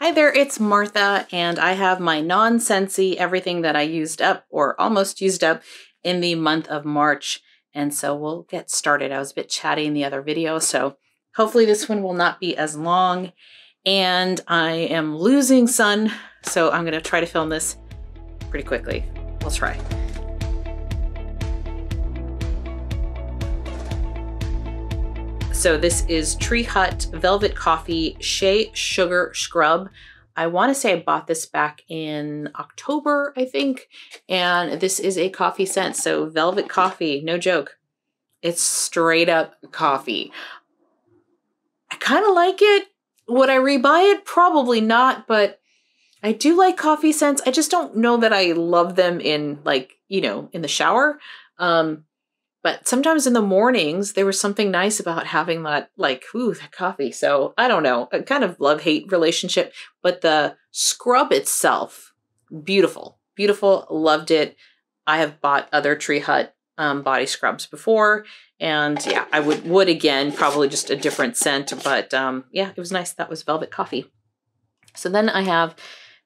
Hi there, it's Martha, and I have my non-Scentsy, everything that I used up or almost used up in the month of March. And so we'll get started. I was a bit chatty in the other video, so hopefully this one will not be as long. And I am losing sun, so I'm gonna try to film this pretty quickly. We'll try. So this is Tree Hut Velvet Coffee Shea Sugar Scrub. I want to say I bought this back in October, I think. And this is a coffee scent. So velvet coffee, no joke. It's straight up coffee. I kind of like it. Would I rebuy it? Probably not, but I do like coffee scents. I just don't know that I love them in in the shower. But sometimes in the mornings, there was something nice about having that, that coffee. So I don't know, a kind of love-hate relationship. But the scrub itself, beautiful, beautiful, loved it. I have bought other Tree Hut body scrubs before. And yeah, I would again, probably just a different scent. But yeah, it was nice. That was Velvet Coffee. So then I have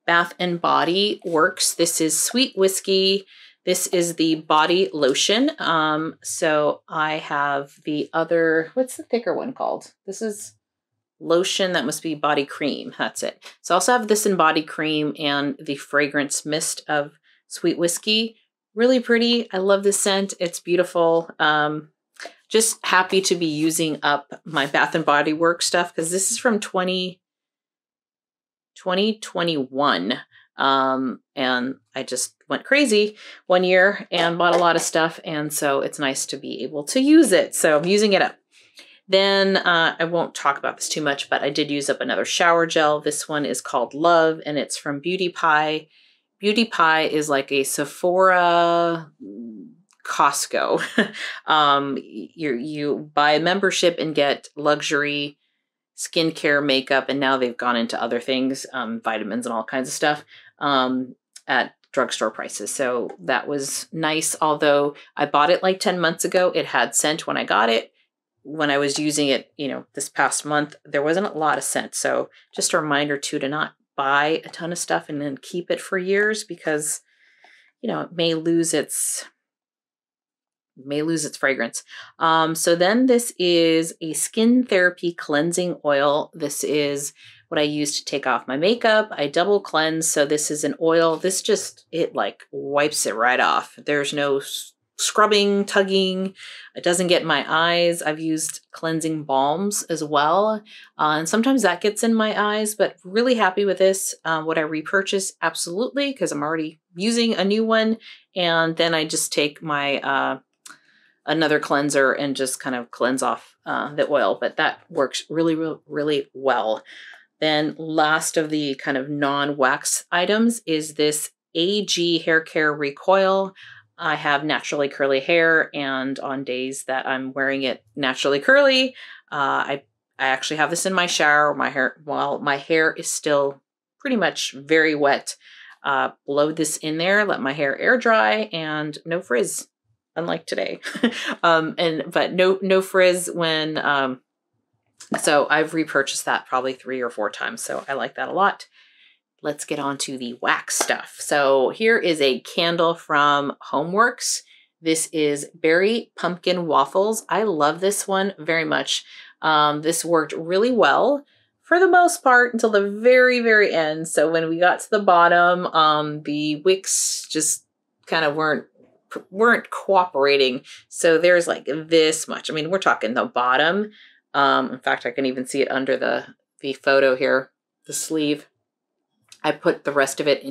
Bath & Body Works. This is Sweet Whiskey. This is the body lotion. So I have the other, what's the thicker one called? This is lotion, that must be body cream. That's it. So I also have this in body cream and the fragrance mist of Sweet Whiskey. Really pretty. I love this scent. It's beautiful. Just happy to be using up my Bath & Body Works stuff because this is from 2021. And I just went crazy one year and bought a lot of stuff. And so it's nice to be able to use it. So I'm using it up. Then I won't talk about this too much, but I did use up another shower gel. This one is called Love and it's from Beauty Pie. Beauty Pie is like a Sephora Costco. You buy a membership and get luxury skincare, makeup, and now they've gone into other things, vitamins and all kinds of stuff at drugstore prices. So that was nice. Although I bought it like 10 months ago, it had scent when I got it. When I was using it, this past month, there wasn't a lot of scent. So just a reminder too, to not buy a ton of stuff and then keep it for years because, it may lose its fragrance. So then this is a skin therapy cleansing oil. This is what I use to take off my makeup. I double cleanse. So this is an oil. This it wipes it right off. There's no scrubbing, tugging. It doesn't get in my eyes. I've used cleansing balms as well. And sometimes that gets in my eyes, but really happy with this. Would I repurchase? Absolutely, because I'm already using a new one. And then I just take my another cleanser and just kind of cleanse off the oil, but that works really, really, really well. Then last of the kind of non-wax items is this AG Hair Care Recoil. I have naturally curly hair, and on days that I'm wearing it naturally curly, I actually have this in my shower while my hair is still pretty much very wet. Blow this in there, let my hair air dry, and no frizz. Unlike today, but no frizz when, so I've repurchased that probably 3 or 4 times. So I like that a lot. Let's get on to the wax stuff. So here is a candle from Homeworx. This is Berry Pumpkin Waffles. I love this one very much. This worked really well for the most part until the very, very end. So when we got to the bottom, the wicks just kind of weren't cooperating. So there's like this much. I mean, we're talking the bottom. In fact, I can even see it under the photo here, the sleeve. I put the rest of it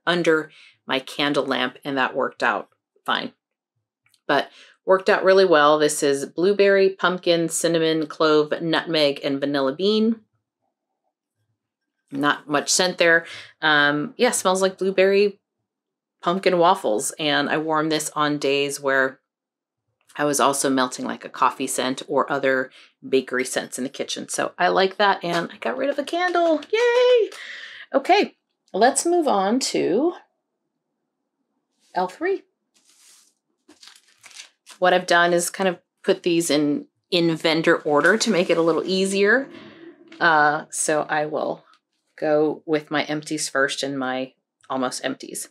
under my candle lamp and that worked out fine. But worked out really well. This is blueberry, pumpkin, cinnamon, clove, nutmeg, and vanilla bean. Not much scent there. Yeah, smells like blueberry pumpkin waffles, and I warm this on days where I was also melting like a coffee scent or other bakery scents in the kitchen. So I like that, and I got rid of a candle. Yay! Okay, let's move on to L3. What I've done is kind of put these in vendor order to make it a little easier. So I will go with my empties first and my almost empties.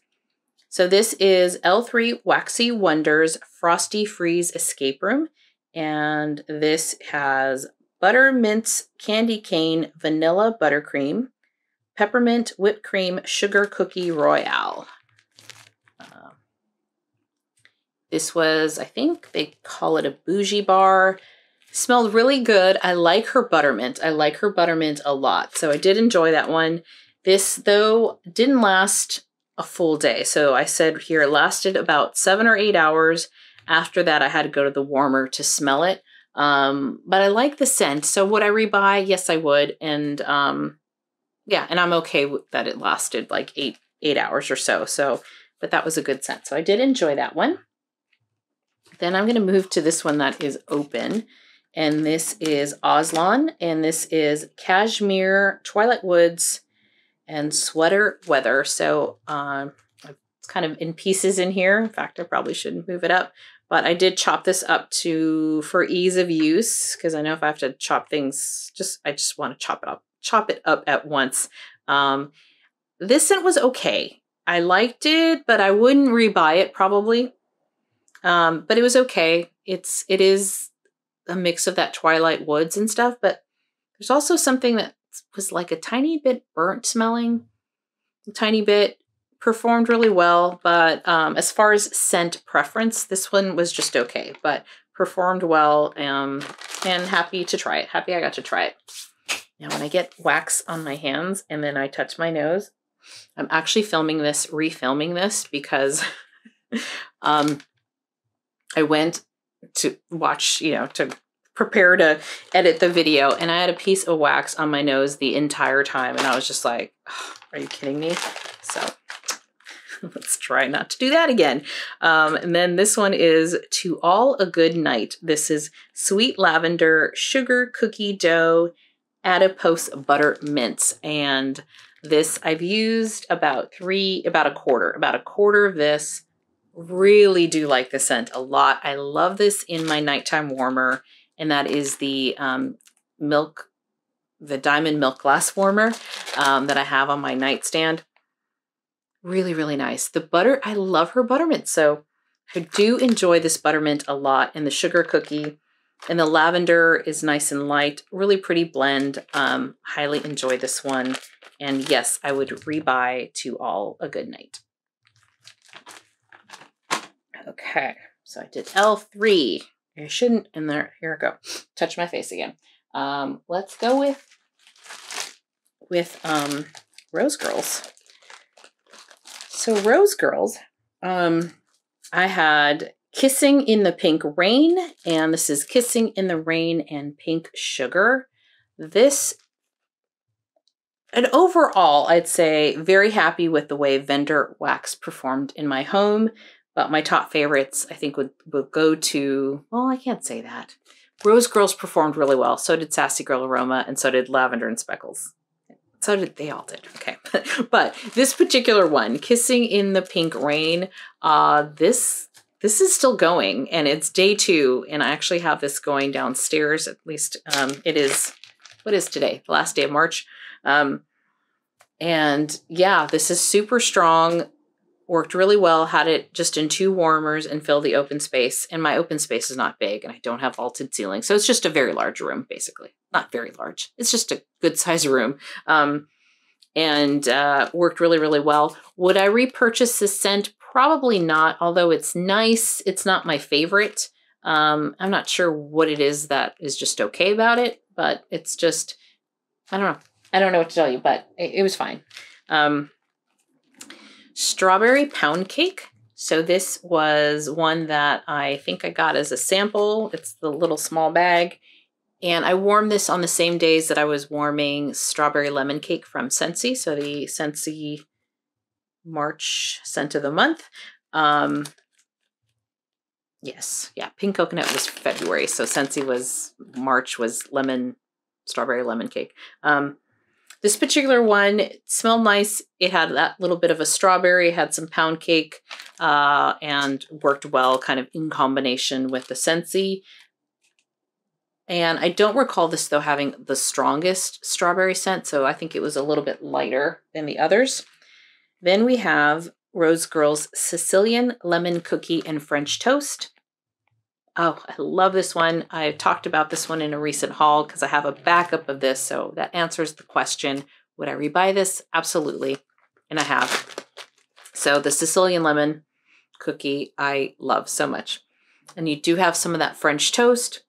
So this is L3 Waxy Wonders Frosty Freeze Escape Room. And this has buttermints, candy cane, vanilla buttercream, peppermint, whipped cream, sugar cookie royale. This was, I think they call it a bougie bar. Smelled really good. I like her buttermint. I like her buttermint a lot. So I did enjoy that one. This, though, didn't last a full day. So I said here it lasted about 7 or 8 hours. After that, I had to go to the warmer to smell it. But I like the scent. So would I rebuy? Yes, I would. And yeah, and I'm okay with that it lasted like eight hours or so. But that was a good scent. So I did enjoy that one. Then I'm going to move to this one that is open. And this is Aslan. And this is Cashmere, Twilight Woods, and Sweater Weather. So it's kind of in pieces in here. In fact, I probably shouldn't move it up. But I did chop this up for ease of use. Because I know if I have to chop things, I just want to chop it up at once. This scent was okay. I liked it, but I wouldn't rebuy it probably. But it was okay. It is a mix of that Twilight Woods and stuff, but there's also something that was like a tiny bit burnt smelling, a tiny bit, performed really well. But as far as scent preference, this one was just okay, but performed well, and happy to try it. Happy I got to try it. Now, when I get wax on my hands and then I touch my nose, I'm actually refilming this because I went to watch, to prepare to edit the video, and I had a piece of wax on my nose the entire time, and I was just like, oh, are you kidding me? So let's try not to do that again. And then this one is To All a Good Night. This is Sweet Lavender, Sugar Cookie Dough, Adipose Butter Mints. And this I've used about a quarter of this. Really do like the scent a lot. I love this in my nighttime warmer, and that is the diamond milk glass warmer that I have on my nightstand. Really, really nice. The butter, I love her buttermint. So I do enjoy this buttermint a lot, and the sugar cookie, and the lavender is nice and light. Really pretty blend. Highly enjoy this one. And yes, I would rebuy To All a Good Night. Okay, so I did L3. I shouldn't, and there, here I go. Touch my face again. Let's go with Rose Girls. So Rose Girls, I had Kissing in the Pink Rain, and this is Kissing in the Rain and Pink Sugar. And overall, I'd say very happy with the way vendor wax performed in my home. But my top favorites, I think, would go to, well, I can't say that. Rose Girls performed really well. So did Sassy Girl Aroma, and so did Lavender and Speckles. They all did. Okay. But this particular one, Kissing in the Pink Rain, this is still going, and it's day 2. And I actually have this going downstairs. At least it is, what is today? The last day of March. And yeah, this is super strong. Worked really well, had it just in 2 warmers and filled the open space. And my open space is not big, and I don't have vaulted ceilings. So it's just a very large room, basically. Not very large. It's just a good size room. And worked really, really well. Would I repurchase this scent? Probably not, although it's nice. It's not my favorite. I'm not sure what it is that is just okay about it, but it's just, I don't know. I don't know what to tell you, but it was fine. Strawberry Pound Cake. So this was one that I think I got as a sample. It's the little small bag. And I warmed this on the same days that I was warming Strawberry Lemon Cake from Scentsy. So the Scentsy March scent of the month. Yes. Yeah. Pink Coconut was February. So Scentsy was March, was Strawberry Lemon Cake. This particular one, it smelled nice. It had that little bit of a strawberry, had some pound cake, and worked well kind of in combination with the Scentsy. And I don't recall this, though, having the strongest strawberry scent, so I think it was a little bit lighter than the others. Then we have Rose Girl's Sicilian Lemon Cookie and French Toast. Oh, I love this one. I talked about this one in a recent haul because I have a backup of this, so that answers the question, would I rebuy this? Absolutely, and I have. So the Sicilian Lemon Cookie I love so much. And you do have some of that French toast.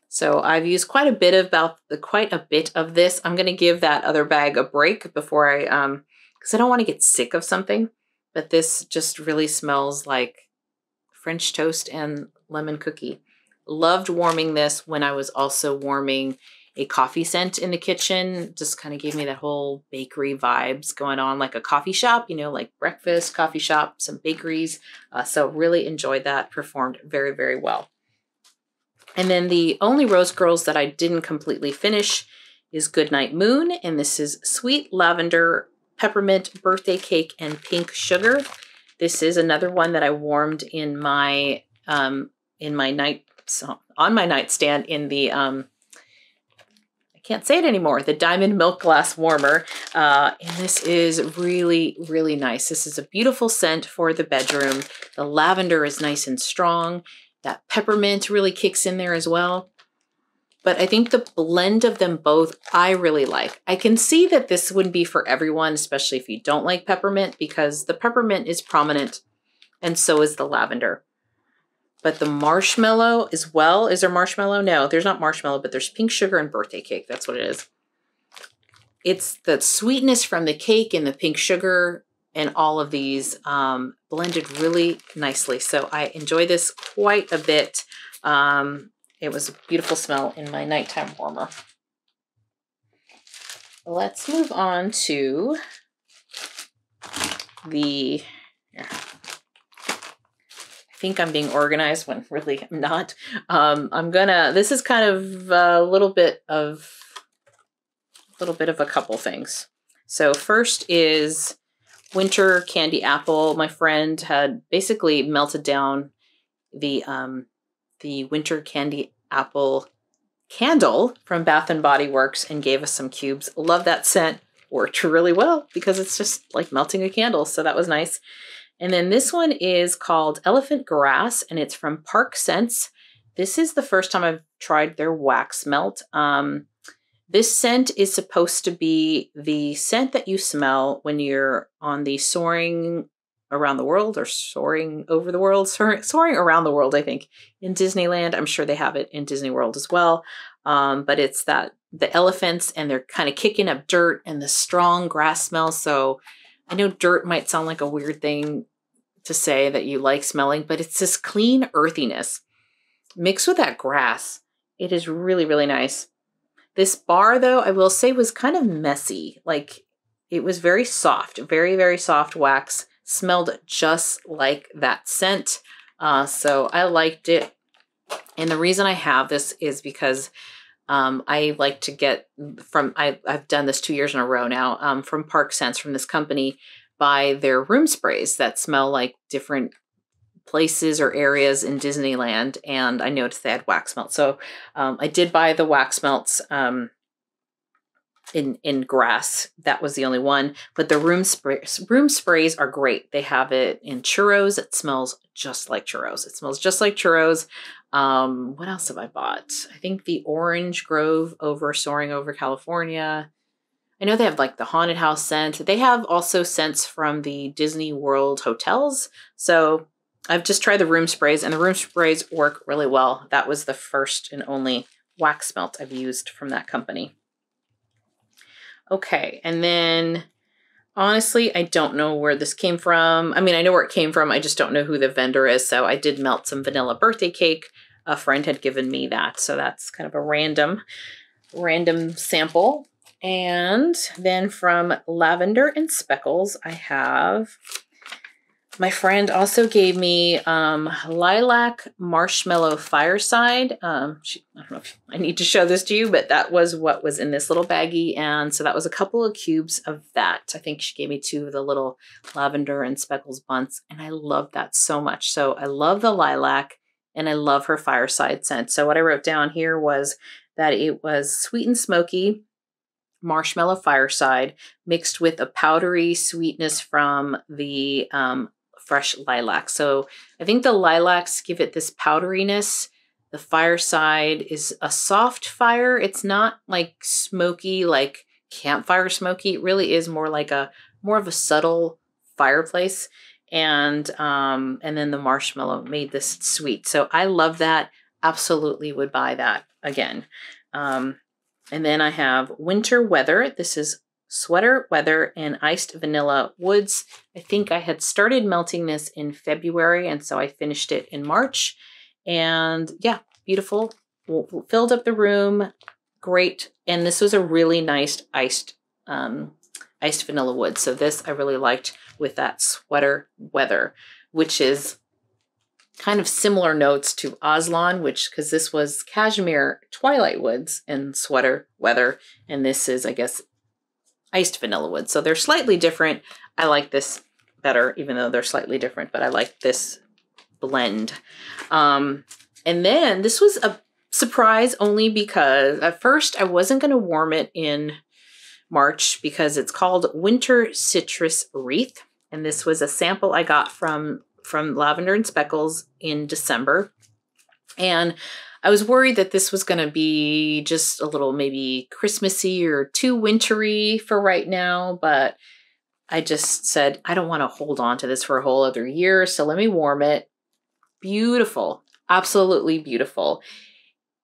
So I've used quite a bit of this. I'm going to give that other bag a break before I, because I don't want to get sick of something. But this just really smells like French toast and lemon cookie. Loved warming this when I was also warming a coffee scent in the kitchen. Just kind of gave me that whole bakery vibes going on, like a coffee shop, you know, like breakfast, coffee shop, some bakeries. So really enjoyed that. Performed very, very well. And then the only Rose Girls that I didn't completely finish is Goodnight Moon. And this is Sweet Lavender, Peppermint, Birthday Cake, and Pink Sugar. This is another one that I warmed in my, on my nightstand in the, I can't say it anymore, the Diamond Milk Glass Warmer. And this is really, really nice. This is a beautiful scent for the bedroom. The lavender is nice and strong. That peppermint really kicks in there as well. But I think the blend of them both, I really like. I can see that this wouldn't be for everyone, especially if you don't like peppermint, because the peppermint is prominent and so is the lavender. But the marshmallow as well, is there marshmallow? No, there's not marshmallow, but there's pink sugar and birthday cake. That's what it is. It's the sweetness from the cake and the pink sugar and all of these blended really nicely. So I enjoy this quite a bit. It was a beautiful smell in my nighttime warmer. Let's move on to the, I think I'm being organized when really I'm not. This is kind of a little bit of a couple things. So first is Winter Candy Apple. My friend had basically melted down the Winter Candy Apple candle from Bath & Body Works and gave us some cubes. Love that scent. Worked really well because it's just like melting a candle. So that was nice. And then this one is called Elephant Grass and it's from Park Scents. This is the first time I've tried their wax melt. This scent is supposed to be the scent that you smell when you're on the soaring around the world or soaring over the world, soaring around the world, I think, in Disneyland. I'm sure they have it in Disney World as well. But it's the elephants and they're kind of kicking up dirt and the strong grass smell. So I know dirt might sound like a weird thing to say that you like smelling, but it's this clean earthiness mixed with that grass. It is really, really nice. This bar, though, I will say was kind of messy. Like it was very soft, very, very soft wax. Smelled just like that scent. So I liked it. And the reason I have this is because I like to get from, I've done this 2 years in a row now, from Park Scents, from this company, buy their room sprays that smell like different places or areas in Disneyland. And I noticed they had wax melts. So I did buy the wax melts in grass. That was the only one. But the room sprays are great. They have it in churros. It smells just like churros. It smells just like churros. What else have I bought? I think the Orange Grove Soaring Over California. I know they have like the Haunted House scent. They have also scents from the Disney World hotels. So I've just tried the room sprays and the room sprays work really well. That was the first and only wax melt I've used from that company. Okay, and then honestly, I don't know where this came from. I mean, I know where it came from. I just don't know who the vendor is. So I did melt some vanilla birthday cake. A friend had given me that. So that's kind of a random sample. And then from Lavender Speckles, I have, my friend also gave me Lilac Marshmallow Fireside. I don't know if I need to show this to you, but that was what was in this little baggie. And so that was a couple of cubes of that. I think she gave me 2 of the little Lavender and Speckles bunts. And I love that so much. So I love the lilac and I love her Fireside scent. So what I wrote down here was that it was sweet and smoky, marshmallow Fireside, mixed with a powdery sweetness from the fresh lilac. So I think the lilacs give it this powderiness. The Fireside is a soft fire. It's not like smoky, like campfire smoky. It really is more like more of a subtle fireplace. And then the marshmallow made this sweet. So I love that. Absolutely would buy that again. And then I have Winter Weather. This is Sweater Weather and Iced Vanilla Woods. I think I had started melting this in February, and so I finished it in March. And yeah, beautiful. Filled up the room. Great. And this was a really nice iced vanilla wood. So this I really liked with that Sweater Weather, which is kind of similar notes to Aslan, because this was Cashmere Twilight Woods and Sweater Weather. And this is, I guess, Iced Vanilla Wood. So they're slightly different. I like this better, even though they're slightly different, but I like this blend. And then this was a surprise only because at first I wasn't going to warm it in March because it's called Winter Citrus Wreath. And this was a sample I got from Lavender Speckles in December. And I was worried that this was going to be just a little maybe Christmassy or too wintry for right now, but I just said, I don't want to hold on to this for a whole other year, so let me warm it. Beautiful. Absolutely beautiful.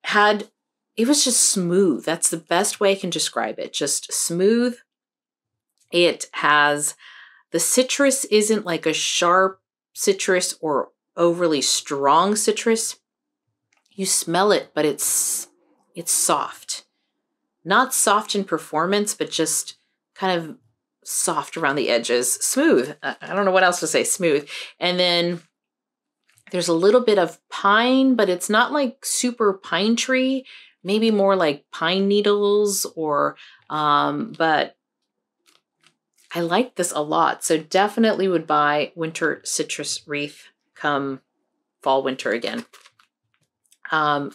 It was just smooth. That's the best way I can describe it. Just smooth. It has, the citrus isn't like a sharp citrus or overly strong citrus. You smell it, but it's soft. Not soft in performance, but just kind of soft around the edges. Smooth. I don't know what else to say. Smooth. And then there's a little bit of pine, but it's not like super pine tree. Maybe more like pine needles or, but I like this a lot. So definitely would buy Winter Citrus Wreath come fall, winter again. I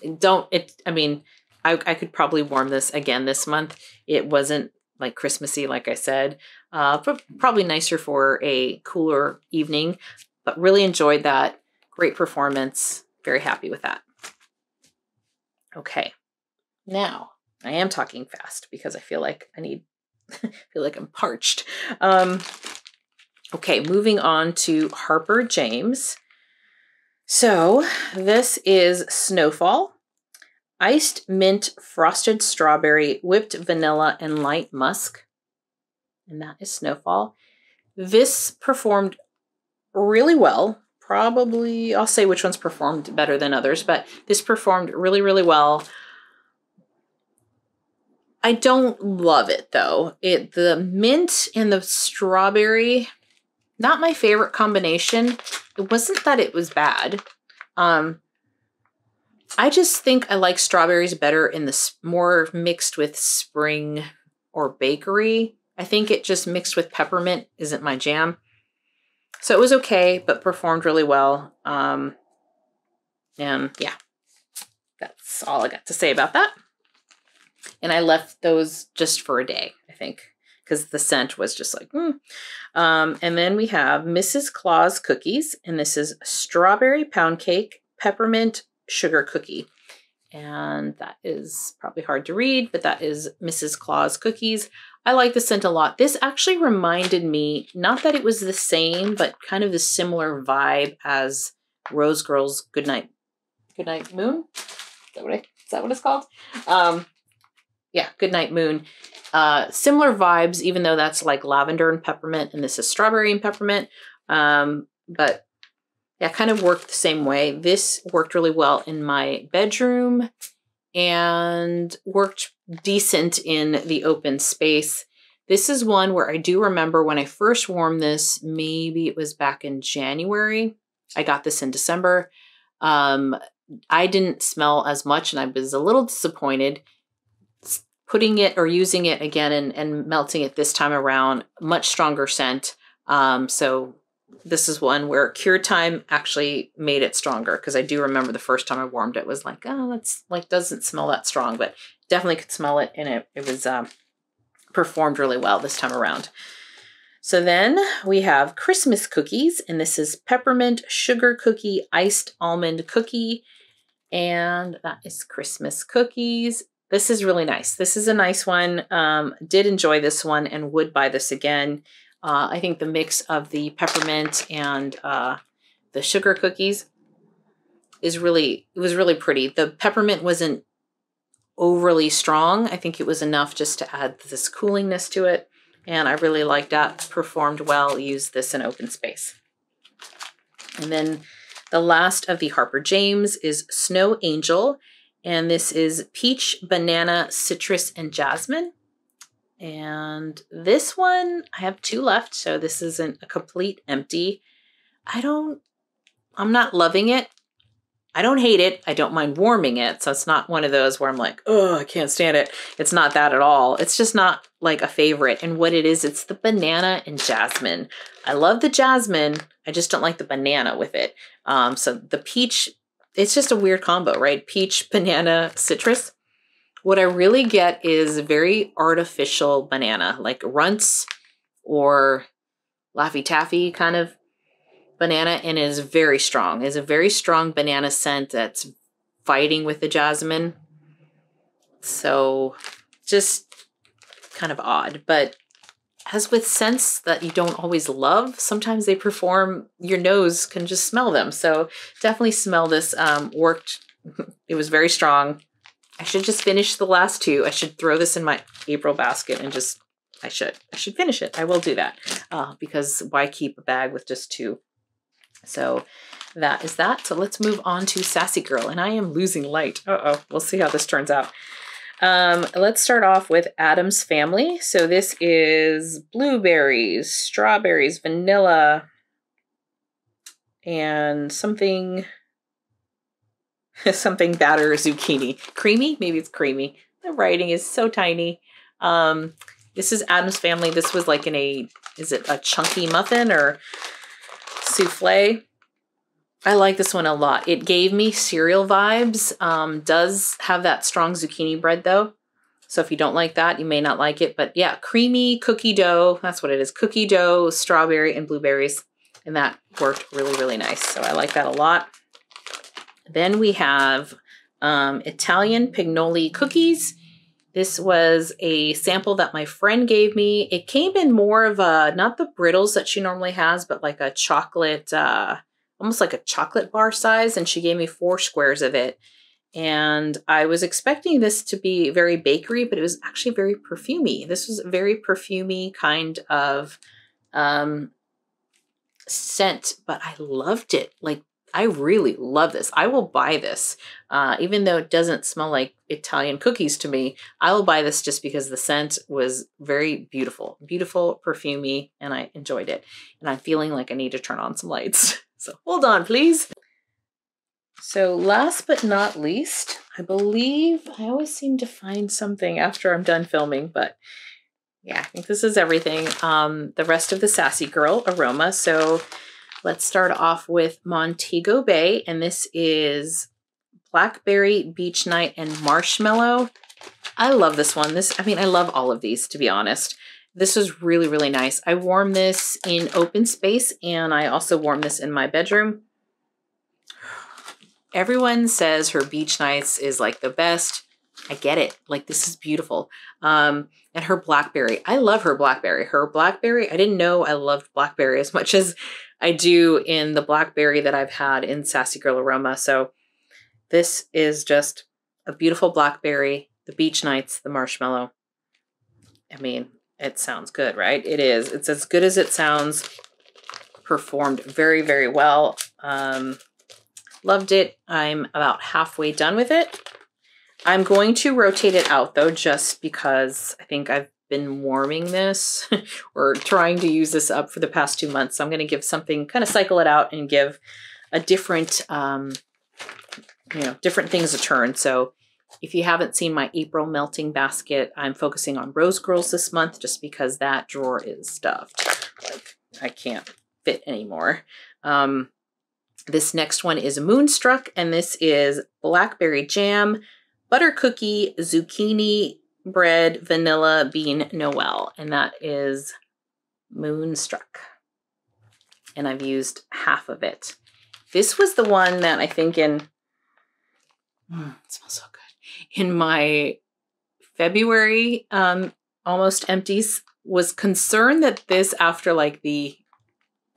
could probably warm this again this month. It wasn't like Christmassy, like I said, but probably nicer for a cooler evening, but really enjoyed that. Great performance. Very happy with that. Okay. Now I am talking fast because I feel like feel like I'm parched. Okay. Moving on to Harper James. So this is Snowfall, iced mint, frosted strawberry, whipped vanilla, and light musk. And that is Snowfall. This performed really well. Probably, I'll say which ones performed better than others, but this performed really, really well. I don't love it though. The mint and the strawberry, not my favorite combination. It wasn't that it was bad. I just think I like strawberries better in the more mixed with spring or bakery. I think it just mixed with peppermint isn't my jam. So it was okay, but performed really well. And yeah, that's all I got to say about that. And I left those just for a day, I think, because the scent was just like, And then we have Mrs. Claus Cookies, and this is strawberry pound cake, peppermint sugar cookie. And that is probably hard to read, but that is Mrs. Claus Cookies. I like the scent a lot. This actually reminded me, not that it was the same, but kind of the similar vibe as Rose Girl's Goodnight Moon. Is that what it's called? Yeah, Goodnight Moon. Similar vibes, even though that's like lavender and peppermint, and this is strawberry and peppermint. But yeah, kind of worked the same way. This worked really well in my bedroom and worked decent in the open space. This is one where I do remember when I first warmed this, maybe it was back in January. I got this in December. I didn't smell as much and I was a little disappointed. Putting it or using it again and melting it this time around, much stronger scent. So this is one where cure time actually made it stronger, because I do remember the first time I warmed it was like, oh, that's like doesn't smell that strong, but definitely could smell it, and it was performed really well this time around. So then we have Christmas cookies, and this is peppermint sugar cookie iced almond cookie, and that is Christmas cookies. This is really nice. This is a nice one. Did enjoy this one and would buy this again. I think the mix of the peppermint and the sugar cookies was really pretty. The peppermint wasn't overly strong. I think it was enough just to add this coolingness to it. And I really liked that. Performed well. Used this in open space. And then the last of the Harper James is Snow Angel. And this is peach, banana, citrus, and jasmine. And this one, I have 2 left. So this isn't a complete empty. I'm not loving it. I don't hate it. I don't mind warming it. So it's not one of those where I'm like, oh, I can't stand it. It's not that at all. It's just not like a favorite. And what it is, it's the banana and jasmine. I love the jasmine. I just don't like the banana with it. So the peach, it's just a weird combo, right? Peach, banana, citrus. What I really get is very artificial banana, like Runts or Laffy Taffy kind of banana, and is very strong. It's a very strong banana scent that's fighting with the jasmine. So just kind of odd. But as with scents that you don't always love, sometimes they perform, your nose can just smell them. So definitely smell this. Worked. It was very strong. I should just finish the last 2. I should throw this in my April basket and just, I should finish it. I will do that because why keep a bag with just 2? So that is that. So let's move on to Sassy Girl, and I am losing light. Uh-oh, we'll see how this turns out. Let's start off with Addam's Family. So this is blueberries, strawberries, vanilla, and something batter zucchini. Creamy? Maybe it's creamy. The writing is so tiny. This is Addam's Family. This was like is it a chunky muffin or souffle? I like this one a lot. It gave me cereal vibes. Does have that strong zucchini bread though. So if you don't like that, you may not like it. But yeah, creamy cookie dough. That's what it is. Cookie dough, strawberry, and blueberries. And that worked really, really nice. So I like that a lot. Then we have Italian Pignole cookies. This was a sample that my friend gave me. It came in more of a, not the brittles that she normally has, but like a chocolate, almost like a chocolate bar size. And she gave me 4 squares of it. And I was expecting this to be very bakery, but it was actually very perfumey. This was a very perfumey kind of scent, but I loved it. Like, I really love this. I will buy this. Even though it doesn't smell like Italian cookies to me, I will buy this just because the scent was very beautiful. Beautiful, perfumey, and I enjoyed it. And I'm feeling like I need to turn on some lights. So hold on, please. So last but not least, I believe I always seem to find something after I'm done filming, but yeah, I think this is everything. The rest of the Sassy Girl Aroma. So let's start off with Montego Bay, and this is Blackberry, Beach Night, and Marshmallow. I love this one. I love all of these, to be honest. This was really, really nice. I warmed this in open space, and I also warmed this in my bedroom. Everyone says her Beach Nights is like the best. I get it. Like, this is beautiful. And her Blackberry. I love her Blackberry. Her Blackberry, I didn't know I loved Blackberry as much as I do in the Blackberry that I've had in Sassy Girl Aroma. So this is just a beautiful Blackberry, the Beach Nights, the Marshmallow. I mean, it sounds good, right? It is. It's as good as it sounds. Performed very, very well. Loved it. I'm about halfway done with it. I'm going to rotate it out though, just because I think I've been warming this or trying to use this up for the past 2 months. So I'm going to give something, kind of cycle it out and give a different, different things a turn. So if you haven't seen my April melting basket, I'm focusing on Rose Girls this month just because that drawer is stuffed. Like, I can't fit anymore. This next one is Moonstruck, and this is blackberry jam, butter cookie, zucchini bread, vanilla bean Noel, and that is Moonstruck. And I've used half of it. This was the one that I think it smells so good. In my February almost empties, was concerned that this, after like the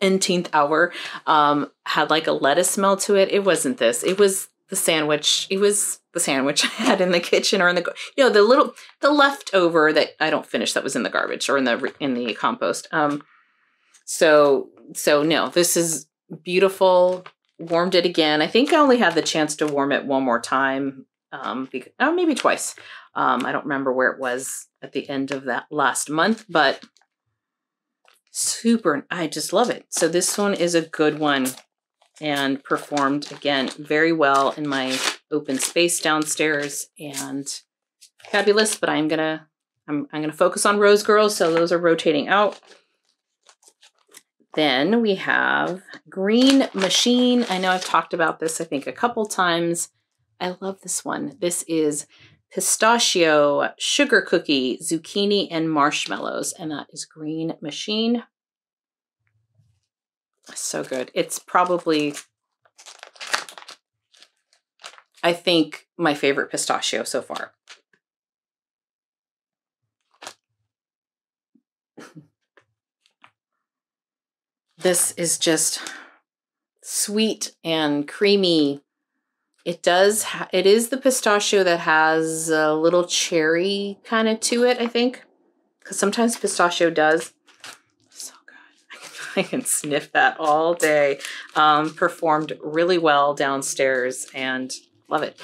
th hour, had like a lettuce smell to it. It wasn't this. It was the sandwich. It was the sandwich I had in the kitchen, or in the, you know, the leftover that I don't finish that was in the garbage or in the compost. So no, this is beautiful. Warmed it again. I think I only had the chance to warm it one more time, maybe twice. I don't remember where it was at the end of that last month, but super, I just love it. So this one is a good one and performed again very well in my open space downstairs, and fabulous. But I'm gonna focus on Rose Girls, so those are rotating out. Then we have Green Machine. I know I've talked about this, I think, a couple times. I love this one. This is pistachio, sugar cookie, zucchini, and marshmallows, and that is Green Machine. So good. It's probably, I think, my favorite pistachio so far. This is just sweet and creamy. It is the pistachio that has a little cherry kind of to it, I think, because sometimes pistachio does. So good. I can sniff that all day. Performed really well downstairs and love it.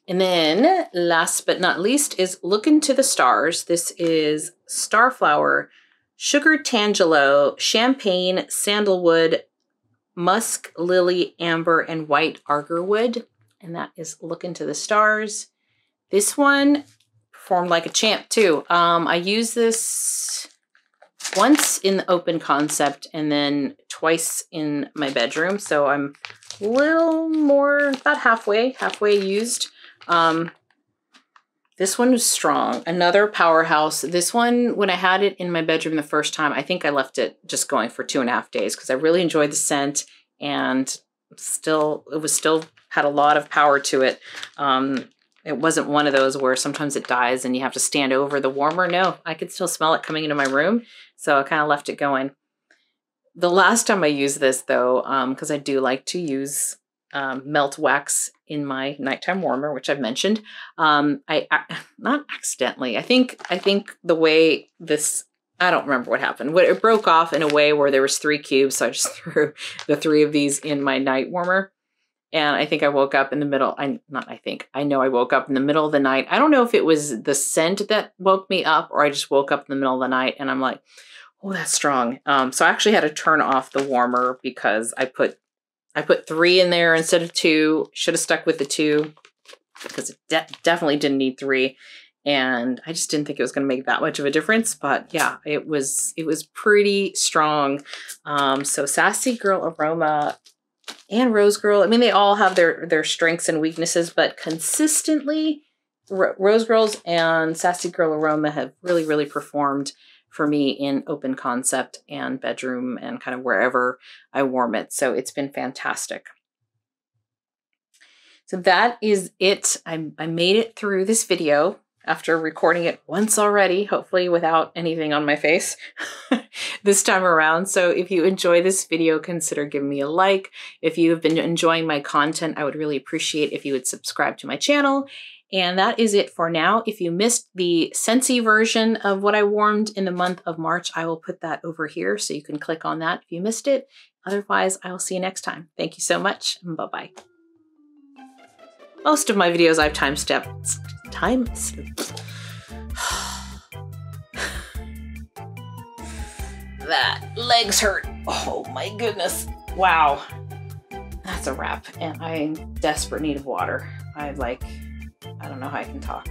And then last but not least is Look Into the Stars. This is Starflower, Sugar Tangelo, Champagne, Sandalwood, Musk, Lily, Amber, and White Agarwood. And that is Look Into the Stars. This one performed like a champ too. I used this once in the open concept and then twice in my bedroom. So I'm a little more, about halfway used. This one was strong. Another powerhouse. This one, when I had it in my bedroom the first time, I think I left it just going for 2.5 days because I really enjoyed the scent, and it still had a lot of power to it. It wasn't one of those where sometimes it dies and you have to stand over the warmer. No, I could still smell it coming into my room. So I kind of left it going. The last time I used this though, because I do like to use melt wax in my nighttime warmer, which I've mentioned. I not accidentally. I think the way this, I don't remember what happened. It broke off in a way where there was 3 cubes, so I just threw the 3 of these in my night warmer. And I think I woke up in the middle. I know I woke up in the middle of the night. I don't know if it was the scent that woke me up or I just woke up in the middle of the night and I'm like, oh, that's strong. So I actually had to turn off the warmer because I put 3 in there instead of 2. Should have stuck with the 2 because it definitely didn't need 3. And I just didn't think it was going to make that much of a difference. But yeah, it was pretty strong. So Sassy Girl Aroma and Rose Girl, I mean, they all have their strengths and weaknesses, but consistently Rose Girls and Sassy Girl Aroma have really, really performed for me in open concept and bedroom and kind of wherever I warm it. So it's been fantastic. So that is it. I made it through this video after recording it once already, hopefully without anything on my face this time around. So if you enjoy this video, consider giving me a like. If you have been enjoying my content, I would really appreciate if you would subscribe to my channel. And that is it for now. If you missed the Scentsy version of what I warmed in the month of March, I will put that over here so you can click on that if you missed it. Otherwise, I will see you next time. Thank you so much, and bye-bye. Most of my videos I've time-stepped. That legs hurt. Oh my goodness. Wow. That's a wrap. And I'm in desperate need of water. I don't know how I can talk.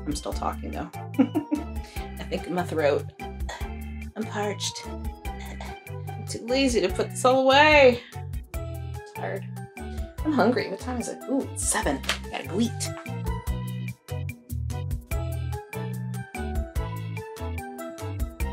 I'm still talking though. I think in my throat. I'm parched. I'm too lazy to put this all away. I'm tired. I'm hungry. What time is it? Ooh, it's 7. I gotta go eat.